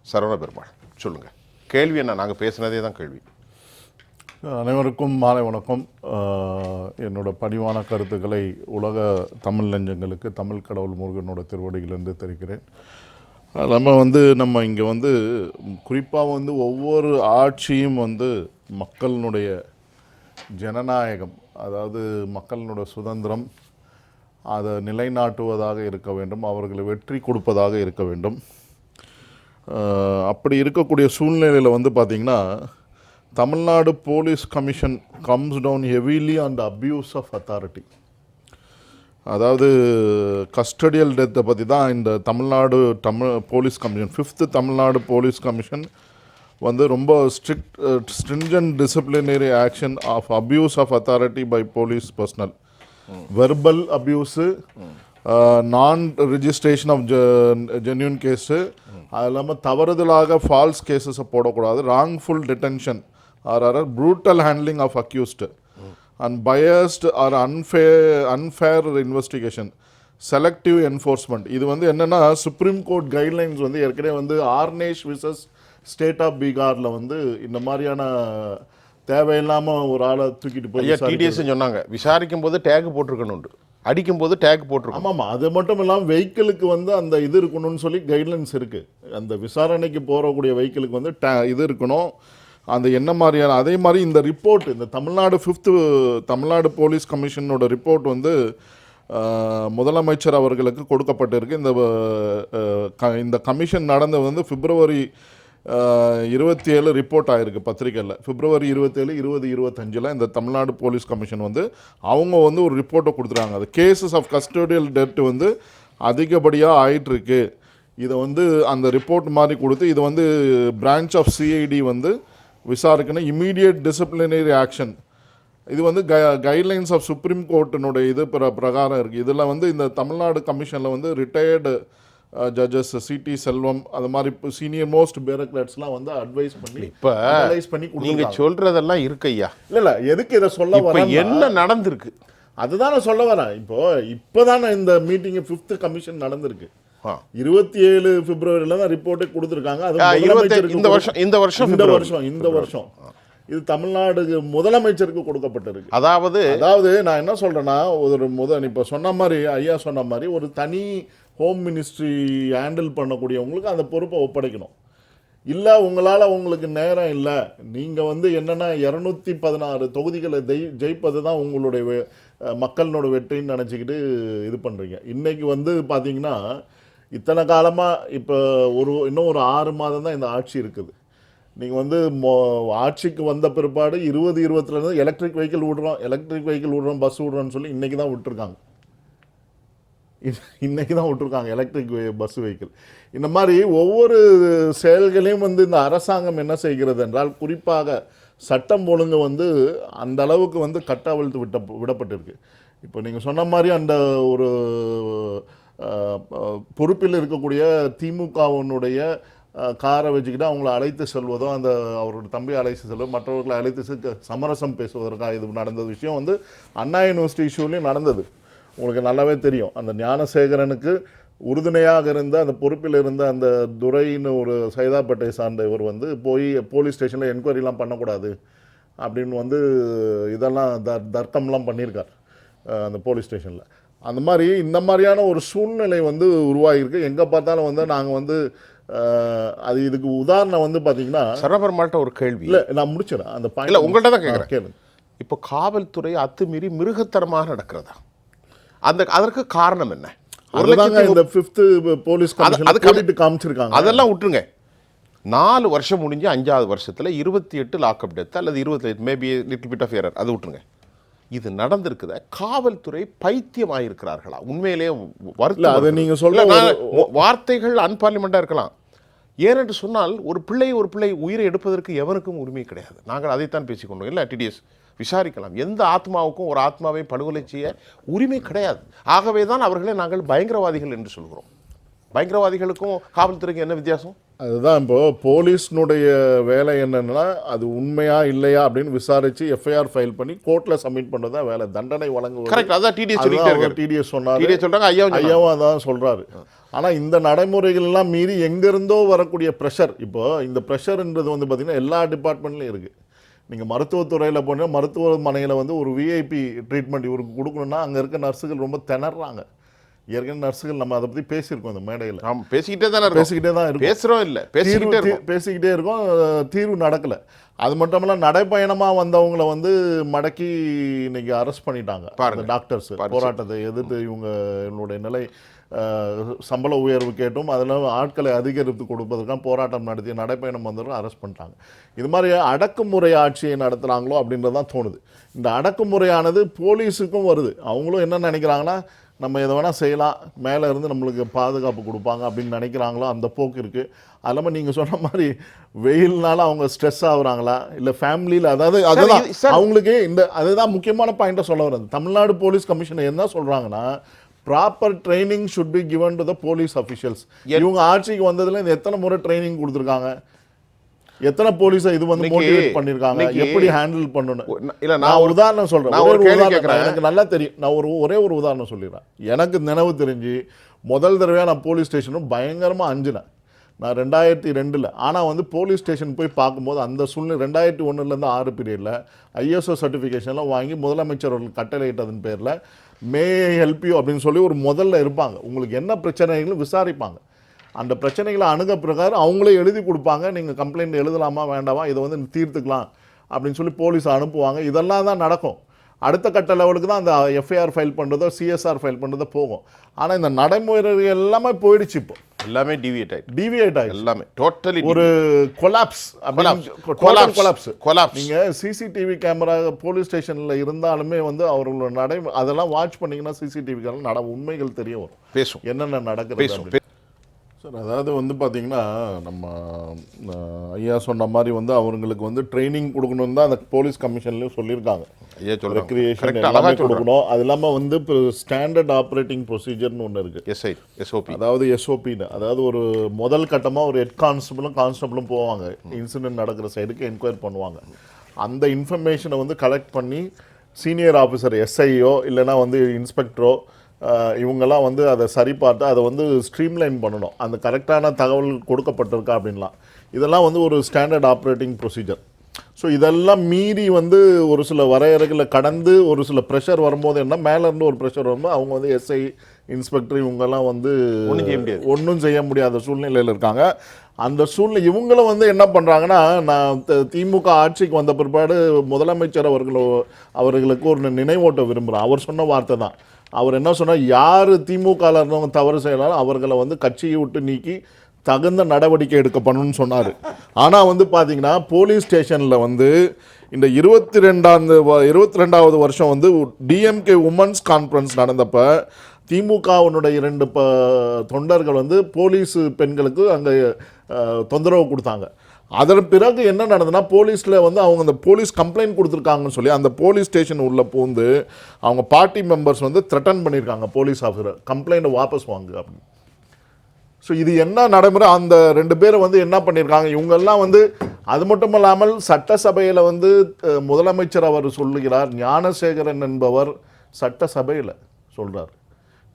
சரவண பெருமாள் சொல்லுங்கள். கேள்வி என்ன? நாங்கள் பேசுனதே தான் கேள்வி. அனைவருக்கும் மாலை வணக்கம். என்னோட பணிவான கருத்துக்களை உலக தமிழ் நெஞ்சங்களுக்கு தமிழ் கடவுள் முருகனோட திருவடியிலிருந்து தெரிவிக்கிறேன். நம்ம இங்கே குறிப்பாக ஒவ்வொரு ஆட்சியும் மக்களினுடைய ஜனநாயகம், அதாவது மக்களினுடைய சுதந்திரம் அதை நிலைநாட்டுவதாக இருக்க வேண்டும், அவர்களை வெற்றி கொடுப்பதாக இருக்க வேண்டும். அப்படி இருக்கக்கூடிய சூழ்நிலையில் பார்த்திங்கன்னா, Tamil Nadu police commission comes down heavily on the abuse of authority. அதாவது கஸ்டடியல் டெத்தை பற்றி தான் இந்த Tamil Nadu police commission, 5th Tamil Nadu police commission ரொம்ப stringent disciplinary action of abuse of authority by police personnel, verbal abuse, non registration of genuine case, அது இல்லாமல் தவறுதலாக false கேஸஸை போடக்கூடாது, wrongful detention or brutal handling of accused and biased or unfair investigation, selective enforcement. இது என்னென்னா supreme court guidelines ஏற்கனவே ஆர்னேஷ் versus state of பீகாரில் இந்த மாதிரியான தேவையில்லாமல் ஒரு ஆளை தூக்கிட்டு போய் டிடிஎஸ் சொன்னாங்க, விசாரிக்கும் போது டேக் போட்டிருக்கணும், அடிக்கும் போது டேக் போட்டிருக்கணும். ஆமாம், அது மட்டும் இல்லாமல் வெஹிக்கிளுக்கு அந்த இது இருக்கணும்னு சொல்லி கைட்லைன்ஸ் இருக்குது. அந்த விசாரணைக்கு போகக்கூடிய வெஹிக்கிளுக்கு இது இருக்கணும். அந்த என்ன மாதிரியான, அதே மாதிரி இந்த ரிப்போர்ட், இந்த தமிழ்நாடு 5th தமிழ்நாடு போலீஸ் கமிஷனோட ரிப்போர்ட் முதலமைச்சர் அவர்களுக்கு கொடுக்கப்பட்டிருக்கு. இந்த கமிஷன் நடந்து பிப்ரவரி 27 ரிப்போர்ட் ஆகிருக்கு பத்திரிக்கையில். பிப்ரவரி 27, 2025 இந்த தமிழ்நாடு போலீஸ் கமிஷன் அவங்க ஒரு ரிப்போர்ட்டை கொடுத்துருக்காங்க. அது கேசஸ் ஆஃப் கஸ்டோடியல் டெத் அதிகப்படியாக ஆயிட்டுருக்கு. இதை அந்த ரிப்போர்ட் மாதிரி கொடுத்து இது பிரான்ச் ஆஃப் சிஐடி விசாரிக்கணும், இமீடியட் டிசிப்ளினரி ஆக்ஷன். இது கைட்லைன்ஸ் ஆஃப் சுப்ரீம் கோர்ட்டினுடைய இது பிரகாரம் இருக்குது. இதில் இந்த தமிழ்நாடு கமிஷனில் ரிட்டையர்டு ஜட்ஜஸ் சிடி செல்வம், அது மாதிரி சீனியர் மோஸ்ட் பியூரோக்ராட்ஸ்லாம் அட்வைஸ் பண்ணி நீங்கள் சொல்கிறதெல்லாம் இருக்கு ஐயா. இல்லை எதுக்கு இதை சொல்ல வர, என்ன நடந்திருக்கு அதுதான் நான் சொல்ல வரேன். இப்போதான் இந்த மீட்டிங் 5th கமிஷன் நடந்திருக்கு. 27 பிப்ரவரியில் தான் ரிப்போர்ட்டே கொடுத்துருக்காங்க. அது இந்த வருஷம் இது தமிழ்நாடு முதலமைச்சருக்கு கொடுக்கப்பட்டிருக்கு. அதாவது நான் என்ன சொல்றேன்னா, இப்போ சொன்ன மாதிரி ஐயா சொன்ன மாதிரி ஒரு தனி ஹோம் மினிஸ்ட்ரி ஹேண்டில் பண்ணக்கூடியவங்களுக்கு அந்த பொறுப்பை ஒப்படைக்கணும். இல்லை உங்களுக்கு நேரம் இல்லை, நீங்கள் என்னென்னா 216 தொகுதிகளை ஜெயிப்பது தான் உங்களுடைய மக்களோட வெற்றின்னு நினச்சிக்கிட்டு இது பண்ணுறீங்க. இன்றைக்கி பார்த்தீங்கன்னா, இத்தனை காலமாக இப்போ இன்னும் ஒரு 6 மாதம் தான் இந்த ஆட்சி இருக்குது. நீங்கள் ஆட்சிக்கு வந்த பிற்பாடு 2020 எலக்ட்ரிக் வெஹிக்கிள் விடுறோம் பஸ் விடுறோன்னு சொல்லி இன்றைக்கி தான் விட்டுருக்காங்க. Electric bus vehicle. இந்த மாதிரி ஒவ்வொரு செயல்களையும் இந்த அரசாங்கம் என்ன செய்கிறது என்றால், குறிப்பாக சட்டம் ஒழுங்கு அந்த அளவுக்கு கட்டவிழ்த்து விடப்பட்டிருக்கு. இப்போ நீங்கள் சொன்ன மாதிரி அந்த ஒரு பொறுப்பில் இருக்கக்கூடிய திமுகவினுடைய காரை வச்சுக்கிட்டு அவங்கள அழைத்து செல்வதோ, அவரோட தம்பி அழைத்து செல்வதோ, மற்றவர்களை அழைத்து சமரசம் பேசுவதற்காக இது நடந்த விஷயம் அண்ணா யூனிவர்சிட்டி இஷ்யூலையும் நடந்தது. உங்களுக்கு நல்லாவே தெரியும். அந்த ஞானசேகரனுக்கு உறுதுணையாக இருந்த அந்த பொறுப்பில் இருந்த அந்த துரைன்னு ஒரு சைதாப்பேட்டை சார்ந்த இவர் போய் போலீஸ் ஸ்டேஷனில் என்கொயரிலாம் பண்ணக்கூடாது அப்படின்னு இதெல்லாம் தர்க்கம்லாம் பண்ணியிருக்கார் அந்த போலீஸ் ஸ்டேஷனில். அந்த மாதிரி இந்த மாதிரியான ஒரு சூழ்நிலை உருவாகிருக்கு. எங்கே பார்த்தாலும் நாங்கள் அது இதுக்கு உதாரணம் பார்த்தீங்கன்னா, சரவணமாட்ட ஒரு கேள்வி. இல்லை நான் முடிச்சிடறேன் அந்த பாயிண்ட். உங்கள்கிட்ட தான் கேட்குறேன், கேளுங்க. இப்போ காவல்துறை அத்துமீறி மிருகத்தரமாக நடக்கிறதா? அதற்கு காரணம் என்ன? இந்த 5th போலீஸ் கமிஷன் காமிச்சிருக்காங்க. அதெல்லாம் விட்டுருங்க. 4 வருஷம் முடிஞ்சு 5வது வருஷத்தில் 28 லாக்அப் டெத் அல்லது 28 maybe little bit of error, அது விட்டுருங்க. இது நடந்திருக்குத காவல்துறை பைத்தியமாயிருக்கிறார்களா? உண்மையிலே அதை நீங்கள் சொல்ல வார்த்தைகள் அன்பார்லிமெண்டாக இருக்கலாம். ஏனென்று சொன்னால் ஒரு பிள்ளை உயிரை எடுப்பதற்கு எவனுக்கும் உரிமை கிடையாது. நாங்கள் அதைத்தான் பேசிக்கொண்டோம். இல்லை, டிடிஎஸ் விசாரிக்கலாம். எந்த ஆத்மாவுக்கும் ஒரு ஆத்மாவை படுகொலை செய்ய உரிமை கிடையாது. ஆகவே தான் அவர்களை நாங்கள் பயங்கரவாதிகள் என்று சொல்கிறோம். பயங்கரவாதிகளுக்கும் காவல்துறைக்கும் என்ன வித்தியாசம்? அதுதான் இப்போது போலீஸ்னுடைய வேலை என்னென்னா, அது உண்மையா இல்லையா அப்படின்னு விசாரித்து எஃப்ஐஆர் ஃபைல் பண்ணி கோர்ட்டில் சப்மிட் பண்ணுறது தான் வேலை. தண்டனை வழங்குவது. கரெக்ட். அதான் டிடிஎஸ் சொன்னார். ஐயாவும் அதான் சொல்கிறாரு. ஆனால் இந்த நடைமுறைகள்லாம் மீறி எங்கேருந்தோ வரக்கூடிய ப்ரெஷர், இப்போ இந்த ப்ரெஷர்ன்றது வந்து பார்த்திங்கன்னா எல்லா டிபார்ட்மெண்ட்லையும் இருக்குது. நீங்கள் மருத்துவத்துறையில் போனால் மருத்துவமனையில் வந்து ஒரு விஐபி ட்ரீட்மெண்ட் இவருக்கு கொடுக்கணுன்னா அங்கே இருக்க நர்ஸுகள் ரொம்ப திணறாங்க. ஏற்கனவே நர்ஸுகள் நம்ம அதை பற்றி பேசியிருக்கோம் இந்த மேடையில். பேசிக்கிட்டே தான் இருக்கும். பேசுகிறோம் இல்லை, பேசிக்கிட்டே இருக்கோம், தீர்வு நடக்கலை. அது மட்டும் இல்லாமல் நடைப்பயணமாக வந்தவங்களை வந்து மடக்கி இன்னைக்கு அரெஸ்ட் பண்ணிட்டாங்க டாக்டர்ஸ். போராட்டத்தை எதிர்த்து இவங்களுடைய நிலை சம்பள உயர்வு கேட்டும் அதில் ஆட்களை அதிகரித்து கொடுப்பதற்காக போராட்டம் நடத்திய நடைப்பயணம் வந்தவர்கள் அரெஸ்ட் பண்ணிட்டாங்க. இது மாதிரி அடக்குமுறை ஆட்சியை நடத்துகிறாங்களோ அப்படின்றது தான் தோணுது. இந்த அடக்குமுறையானது போலீஸுக்கும் வருது. அவங்களும் என்ன நினைக்கிறாங்கன்னா, நம்ம எதை வேணால் செய்யலாம், மேலே இருந்து நம்மளுக்கு பாதுகாப்பு கொடுப்பாங்க அப்படின்னு நினைக்கிறாங்களோ அந்த போக்கு இருக்குது. அது இல்லாமல் நீங்கள் சொன்ன மாதிரி வெயில்னால அவங்க ஸ்ட்ரெஸ் ஆகுறாங்களா இல்லை ஃபேமிலியில், அதாவது அதுதான் அவங்களுக்கு அதுதான் முக்கியமான பாயிண்ட்டை சொல்ல வருது. தமிழ்நாடு போலீஸ் கமிஷன் என்ன சொல்கிறாங்கன்னா, proper training should be given to the police officials. இவங்க ஆட்சிக்கு வந்ததுல இந்த எத்தனை முறை ட்ரைனிங் கொடுத்துருக்காங்க, எத்தனை போலீஸை இது வந்து மோட்டிவேட் பண்ணியிருக்காங்க, எப்படி ஹேண்டில் பண்ணணும். இல்லை நான் ஒரு உதாரணம் சொல்கிறேன், எனக்கு நல்லா தெரியும். நான் ஒரே ஒரு உதாரணம் சொல்லிடுறேன். எனக்கு நினைவு தெரிஞ்சு முதல் தடவையாக நான் போலீஸ் ஸ்டேஷனும் பயங்கரமாக அஞ்சினேன். நான் 2002. ஆனால் வந்து போலீஸ் ஸ்டேஷன் போய் பார்க்கும்போது அந்த சூழ்நிலை 2001 6 பீரியடில் ஐஎஸ்ஓ சர்டிஃபிகேஷன்லாம் வாங்கி முதலமைச்சர் அவர்கள் கட்டளையிட்டதன் பேரில் மே ஹெல்ப் யூ அப்படின்னு சொல்லி ஒரு முதல்ல இருப்பாங்க. உங்களுக்கு என்ன பிரச்சனைகளும் விசாரிப்பாங்க. அந்த பிரச்சனைகளை அணுக பிரகாரம் அவங்களே எழுதி கொடுப்பாங்க. நீங்கள் கம்ப்ளைண்ட் எழுதலாமா வேண்டாமா, இதை வந்து தீர்த்துக்கலாம் அப்படின்னு சொல்லி போலீஸ் அனுப்புவாங்க. இதெல்லாம் தான் நடக்கும். அடுத்த கட்ட லெவலுக்கு தான் அந்த எஃப்ஐஆர் ஃபைல் பண்ணுறதோ சிஎஸ்ஆர் ஃபைல் பண்ணுறதோ போகும். ஆனால் இந்த நடைமுறை எல்லாமே போயிடுச்சு. இப்போ எல்லாமே டிவியேட் ஆகி எல்லாமே டோட்டலி ஒரு கொலாப்ஸ். நீங்கள் சிசிடிவி கேமரா போலீஸ் ஸ்டேஷனில் இருந்தாலுமே வந்து அவர்களோட அதெல்லாம் வாட்ச் பண்ணிங்கன்னா சிசிடிவி கேமரா உண்மைகள் தெரிய வரும், பேசும் என்னென்ன நடக்குது. சார் அதாவது வந்து பார்த்திங்கன்னா, நம்ம ஐயா சொன்ன மாதிரி வந்து அவங்களுக்கு வந்து ட்ரைனிங் கொடுக்கணுன்னு தான் அந்த போலீஸ் கமிஷன்லேயும் சொல்லியிருக்காங்க. ரெக்ரியேஷன் எல்லாமே கொடுக்கணும். அது இல்லாமல் வந்து இப்போ ஸ்டாண்டர்ட் ஆப்ரேட்டிங் ப்ரொசீஜர்னு ஒன்று இருக்குது, எஸ்ஓபி. அதாவது எஸ்ஓபின்னு, அதாவது ஒரு முதல் கட்டமாக ஒரு ஹெட் கான்ஸ்டபிளும் போவாங்க, இன்சிடென்ட் நடக்கிற சைடுக்கு என்கொயரி பண்ணுவாங்க. அந்த இன்ஃபர்மேஷனை வந்து கலெக்ட் பண்ணி சீனியர் ஆஃபீஸர் எஸ்ஐயோ இல்லைனா வந்து இன்ஸ்பெக்டரோ இவங்கெல்லாம் வந்து அதை சரி பார்த்து அதை வந்து ஸ்ட்ரீம்லைன் பண்ணணும். அந்த கரெக்டான தகவல் கொடுக்கப்பட்டிருக்கா அப்படின்லாம். இதெல்லாம் வந்து ஒரு ஸ்டாண்டர்ட் ஆப்ரேட்டிங் ப்ரொசீஜர். ஸோ இதெல்லாம் மீறி வந்து ஒரு சில வரையறைகளை கடந்து ஒரு சில ப்ரெஷர் வரும்போது என்ன, மேலேருந்து ஒரு ப்ரெஷர் வரும்போது அவங்க வந்து எஸ்ஐ இன்ஸ்பெக்டர் இவங்கெல்லாம் வந்து ஒன்றும் செய்ய முடியாத சூழ்நிலையில் இருக்காங்க. அந்த சூழ்நிலை இவங்கள வந்து என்ன பண்ணுறாங்கன்னா, நான் திமுக ஆட்சிக்கு வந்த பிற்பாடு முதலமைச்சர் அவர்களுக்கு ஒரு நினைவூட்ட விரும்புகிறேன். அவர் சொன்ன வார்த்தை தான். அவர் என்ன சொன்னார், யார் திமுகவில் இருந்தவங்க தவறு செய்யலாம் அவர்களை வந்து கட்சியை விட்டு நீக்கி தகுந்த நடவடிக்கை எடுக்கப்படணும்னு சொன்னார். ஆனால் வந்து பார்த்தீங்கன்னா போலீஸ் ஸ்டேஷனில் வந்து இந்த 22வது வருஷம் வந்து டிஎம்கே உமன்ஸ் கான்ஃபரன்ஸ் நடந்தப்போ திமுகவினுடைய 2 தொண்டர்கள் வந்து போலீஸ் பெண்களுக்கு அங்கே தொந்தரவு கொடுத்தாங்க. அதன் பிறகு என்ன நடந்ததுன்னா, போலீஸில் வந்து அவங்க அந்த போலீஸ் கம்ப்ளைண்ட் கொடுத்துருக்காங்கன்னு சொல்லி அந்த போலீஸ் ஸ்டேஷன் உள்ளே பூந்து அவங்க பார்ட்டி மெம்பர்ஸ் வந்து த்ரெட்டன் பண்ணியிருக்காங்க போலீஸ் ஆஃபீஸர், கம்ப்ளைண்ட்டை வாபஸ் வாங்கு அப்படின்னு. ஸோ இது என்ன நடைமுறை, அந்த 2 பேரை வந்து என்ன பண்ணியிருக்காங்க, இவங்கெல்லாம் வந்து அது மட்டும் இல்லாமல் சட்டசபையில் வந்து முதலமைச்சர் அவர் சொல்லுகிறார், ஞானசேகரன் என்பவர் சட்டசபையில் சொல்கிறார்,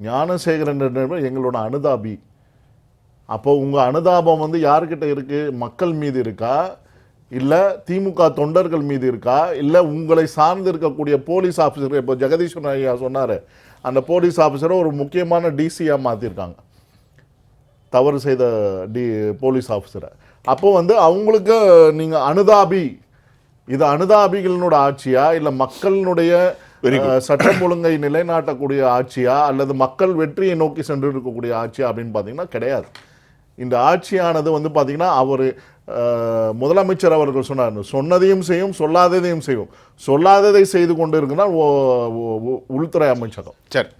ஞானசேகரன் என்பவர் எங்களோட அனுதாபி. அப்போ உங்கள் அனுதாபம் வந்து யார்கிட்ட இருக்குது, மக்கள் மீது இருக்கா, இல்லை திமுக தொண்டர்கள் மீது இருக்கா, இல்லை உங்களை சார்ந்து இருக்கக்கூடிய போலீஸ் ஆஃபீஸர். இப்போ ஜெகதீஸ்வரன் ஐயா சொன்னார், அந்த போலீஸ் ஆஃபீஸரை ஒரு முக்கியமான டிசியாக மாற்றிருக்காங்க, தவறு செய்த போலீஸ் ஆஃபீஸரை. அப்போது வந்து அவங்களுக்கு நீங்கள் அனுதாபி, இது அனுதாபிகளினோட ஆட்சியா, இல்லை மக்களினுடைய சட்டம் ஒழுங்கை நிலைநாட்டக்கூடிய ஆட்சியா, அல்லது மக்கள் வெற்றியை நோக்கி சென்று இருக்கக்கூடிய ஆட்சியா அப்படின்னு பார்த்தீங்கன்னா கிடையாது. இந்த ஆட்சியானது வந்து பார்த்திங்கன்னா அவர் முதலமைச்சர் அவர்கள் சொன்னார், சொன்னதையும் செய்யும் சொல்லாததையும் செய்யும், சொல்லாததை செய்து கொண்டு இருக்குன்னா உள்துறை அமைச்சகம். சரி.